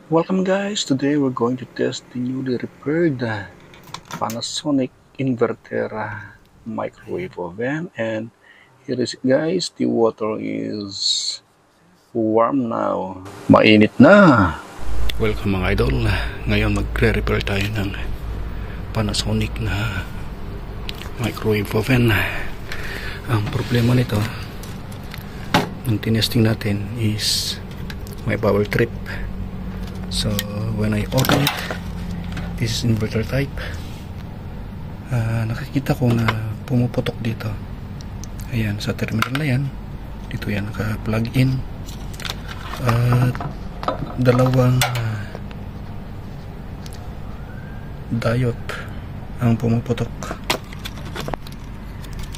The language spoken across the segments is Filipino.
Welcome guys, today we're going to test the newly repaired Panasonic inverter microwave oven, and here is it guys, the water is warm now, mainit na. Welcome mga idol, ngayon magre-repair tayo ng Panasonic na microwave oven. Ang problema nito, nung tinesting natin is may power trip. So when I open it, this is inverter type, nakikita ko na pumuputok dito. Ayan, sa terminal na yan, dito yan naka-plug in. Dalawang diode ang pumuputok.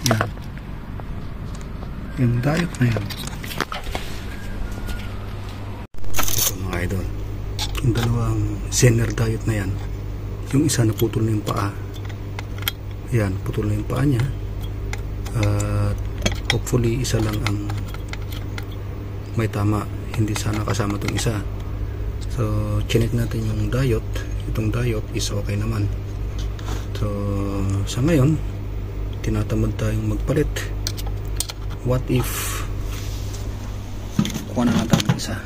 Yan, yung diode na yan. Ito mga idol, yung dalawang Zener diode na yan, yung isa naputol na yung paa. Ayan, putol na yung paa nya. Hopefully isa lang ang may tama, hindi sana kasama itong isa. So chinek natin yung diode, itong diode is okay naman. So sa ngayon tinatamad tayong magpalit. What if kuha na natin ang isa.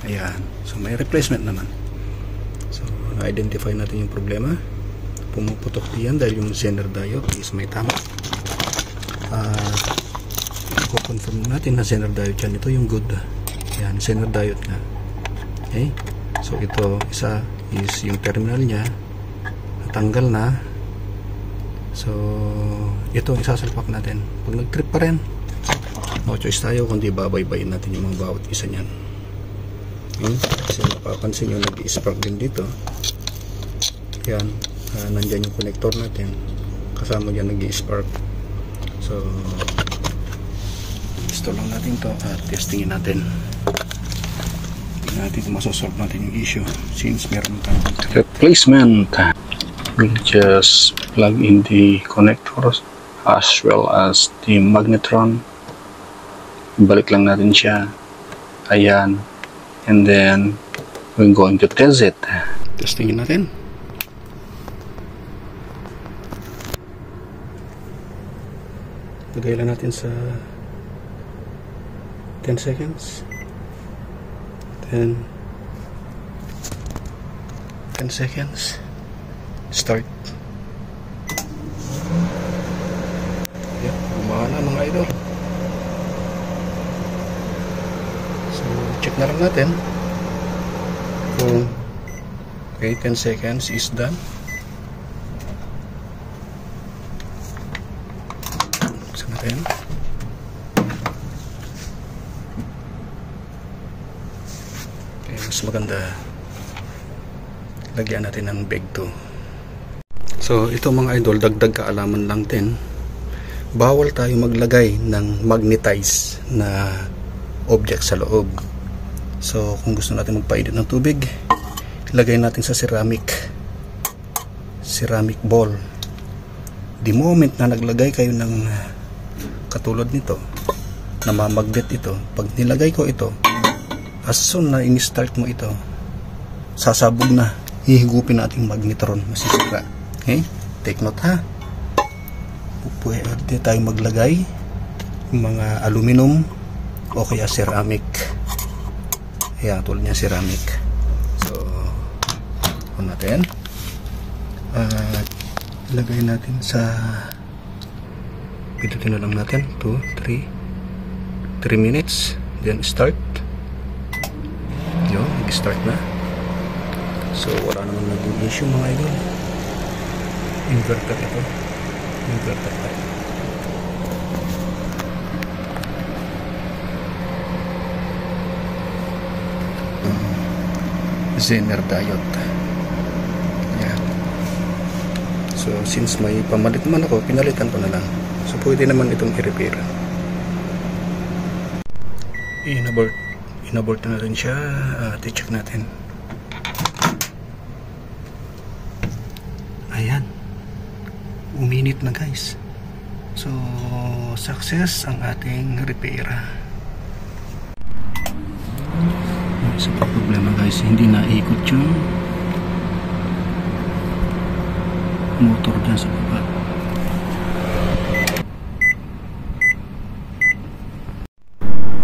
Ayan, so may replacement naman. So na-identify natin yung problema, pumuputok diyan dahil yung Zener diode is may tama. Confirm natin na Zener diode yan. Ito yung good. Ayan, Zener diode nga. Okay, so ito isa is yung terminal nya natanggal na. So ito isasalpak natin. Pag nag-trip pa rin, no choice tayo kundi babaybayin natin yung mga bawat isa nyan. Kasi mapapansin nyo nag-i-spark din dito. Yan, nandyan yung connector natin, kasama dyan nag-i-spark. So install lang natin to at testingin natin. Tingnan natin kung masosolve natin yung issue since meron tayong replacement. We'll just plug in the connectors as well as the magnetron. Balik lang natin siya. Ayan. And then we're going to test it. Testingin natin. Lagay lang natin sa 10 seconds. Then 10 seconds. Start. Ayan, gumana mga idol. So check na lang natin kung okay, 10 seconds is done. Buksan natin. Okay, mas maganda lagyan natin ng bag 2. So ito mga idol, dagdag kaalaman lang din, bawal tayo maglagay ng magnetized na object sa loob. So kung gusto natin magpainit ng tubig, ilagay natin sa ceramic bowl. The moment na naglagay kayo ng katulad nito, namamagnet ito, pag nilagay ko ito, as soon na in-start mo ito, sasabog na, hihigupin natin magnetron, masisira. Okay, take note ha. Pwede tayo maglagay ng mga aluminum o kaya ceramic. Ayan, tulad niya ceramic. So on natin, ilagay natin sa, pindutin na lang natin 2, 3 minutes, then start. Yun, nag-start na. So wala naman naging issue mga idol. Inverter ito, inverter type. Zener diode. Yan. So since may pamalit naman ako, pinalitan ko na lang. So pwede naman itong i-repair. Inabort na rin siya. I-check natin. Ayan, uminit na guys. So success ang ating repair. Isa pa problema guys, hindi naikot yung motor dyan sa baba.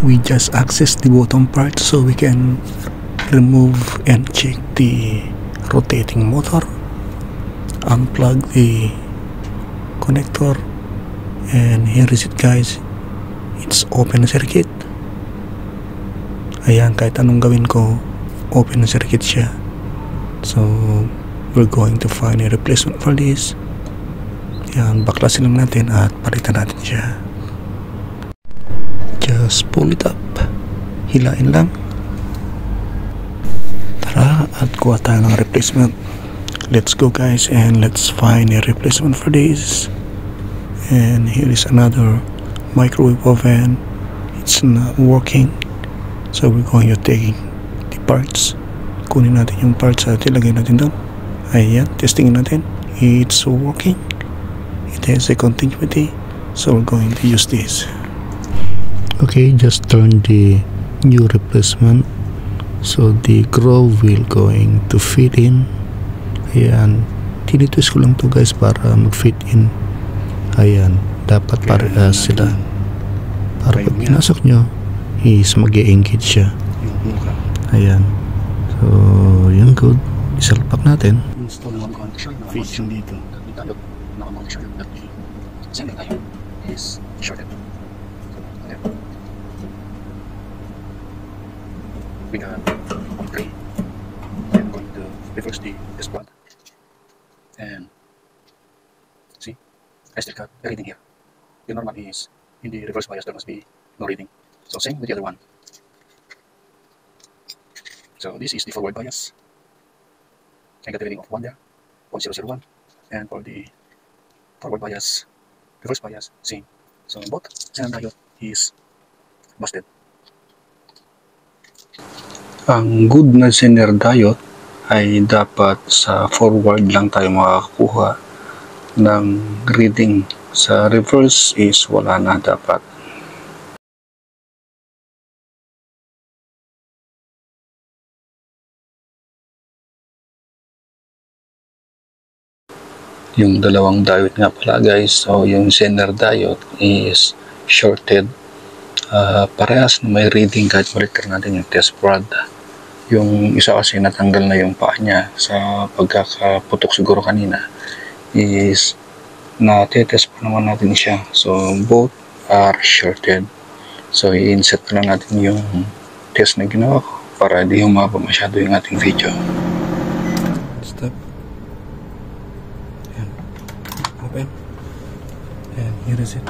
We just access the bottom part so we can remove and check the rotating motor, unplug the connector, and here is it guys, it's open circuit. Ayan, kahit anong gawin ko, open circuit siya. So we're going to find a replacement for this. Ayan, baklasin lang natin at palitan natin siya. Just pull it up, hilain lang. Tara at kuha tayo ng replacement. Let's go guys and let's find a replacement for this. And here is another microwave oven. It's not working, so we're going to take the parts. Kunin natin yung parts at ilagay natin doon. Ayan, testingin natin. It's working. It has a continuity, so we're going to use this. Okay, just turn the new replacement so the groove will going to fit in. Ayan, tinitwist ko lang to guys para mag-fit in. Ayan, dapat parehas sila para pag pinasok nyo is mag-e-engage siya. Ayan, so yun, good. Isalpak natin. Install one connection feature dito. Tayo nakamount siya that the sender tayo is shorted. We got 3. I'm going to reverse the test quad and see, I still got a reading here. The normal is in the reverse bias there must be no reading, so same with the other one. So this is the forward bias. I got the reading of 1 there, 0.001, and for the forward bias, reverse bias, same. So both Xenon diode is busted. Ang good na Zener diode ay dapat sa forward lang tayo makakakuha ng reading. Sa reverse is wala na dapat. Yung dalawang diode nga pala guys, so yung Zener diode is shorted. Parehas na may reading kahit baliktad natin yung test rod. Yung isa kasi natanggal na yung paa niya sa pagkakaputok siguro kanina, is na-test pa naman natin siya. So both are shorted. So i-insert lang natin yung test na ginawa ko para di humaba masyado yung ating video. Stop. Ayan. Open. And here is it.